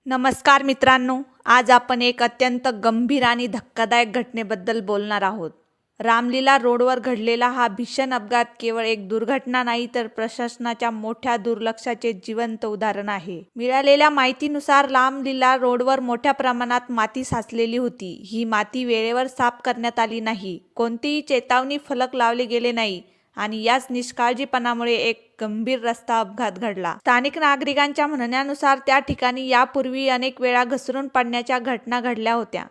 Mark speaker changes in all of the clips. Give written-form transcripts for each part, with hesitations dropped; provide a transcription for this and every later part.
Speaker 1: नमस्कार मित्रांनो, आज आपण एक अत्यंत गंभीर आणि धक्कादायक घटनेबद्दल बोलणार आहोत. रामलीला रोडवर घडलेला हा भीषण अपघात केवळ एक दुर्घटना नाही तर प्रशासनाच्या मोठ्या दुर्लक्षाचे जिवंत उदाहरण आहे. मिळालेल्या माहितीनुसार रामलीला रोडवर मोठ्या प्रमाणात माती साचलेली होती. ही माती वेळेवर साफ करण्यात आली नाही, कोणतीही चेतावणी फलक लावले गेले नाही आणि याच निष्काळजीपणामुळे एक गंभीर रस्ता अपघात घडला. स्थानिक नागरिकांच्या म्हणण्यानुसार त्या ठिकाणी यापूर्वी अनेक वेळा घसरून पडण्याच्या घटना घडल्या होत्या.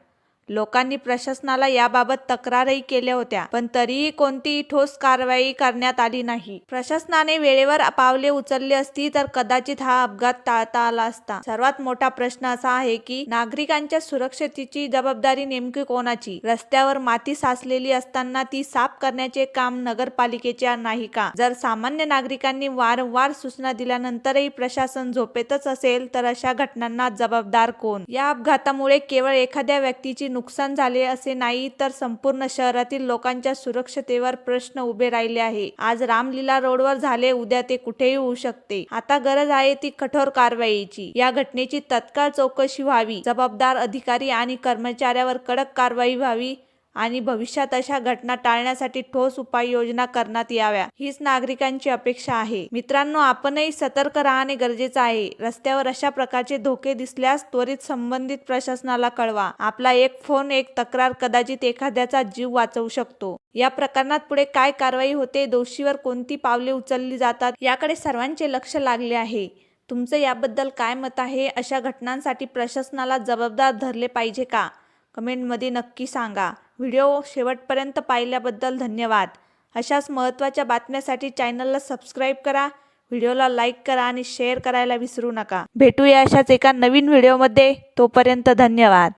Speaker 1: लोकांनी प्रशासनाला याबाबत तक्रारही केल्या होत्या, पण तरीही कोणतीही ठोस कारवाई करण्यात आली नाही. प्रशासनाने वेळेवर पावले उचलली असती तर कदाचित हा अपघात टाळता आला असता. सर्वात मोठा प्रश्न असा आहे की नागरिकांच्या सुरक्षेची जबाबदारी नेमकी कोणाची? रस्त्यावर माती साचलेली असताना ती साफ करण्याचे काम नगरपालिकेचे नाही का? जर सामान्य नागरिकांनी वारंवार सूचना दिल्यानंतरही प्रशासन झोपेतच असेल तर अशा घटनांना जबाबदार कोण? या अपघातामुळे केवळ एखाद्या व्यक्तीची नुकसान झाले असे नाही तर संपूर्ण शहरातील लोकांच्या सुरक्षतेवर प्रश्न उभे राहिले आहे. आज रामलीला रोडवर झाले, उद्या ते कुठेही होऊ शकते. आता गरज आहे ती कठोर कारवाईची. या घटनेची तत्काळ चौकशी व्हावी, जबाबदार अधिकारी आणि कर्मचाऱ्यावर कडक कारवाई व्हावी आणि भविष्यात अशा घटना टाळण्यासाठी ठोस उपाययोजना करण्यात याव्या, हीच नागरिकांची अपेक्षा आहे. मित्रांनो, आपणही सतर्क राहणे गरजेचे आहे. रस्त्यावर अशा प्रकारचे धोके दिसल्यास त्वरित संबंधित प्रशासनाला कळवा. आपला एक फोन, एक तक्रार कदाचित एखाद्याचा जीव वाचवू शकतो. या प्रकरणात पुढे काय कारवाई होते, दोषीवर कोणती पावले उचलली जातात, याकडे सर्वांचे लक्ष लागले आहे. तुमचं याबद्दल काय मत आहे? अशा घटनांसाठी प्रशासनाला जबाबदार धरले पाहिजे का? कमेंटमध्ये नक्की सांगा. व्हिडिओ शेवटपर्यंत पाहिल्याबद्दल धन्यवाद. अशाच महत्त्वाच्या बातम्यांसाठी चॅनलला सबस्क्राईब करा, व्हिडिओला लाईक करा आणि शेअर करायला विसरू नका. भेटूया अशाच एका नवीन व्हिडिओमध्ये. तोपर्यंत धन्यवाद.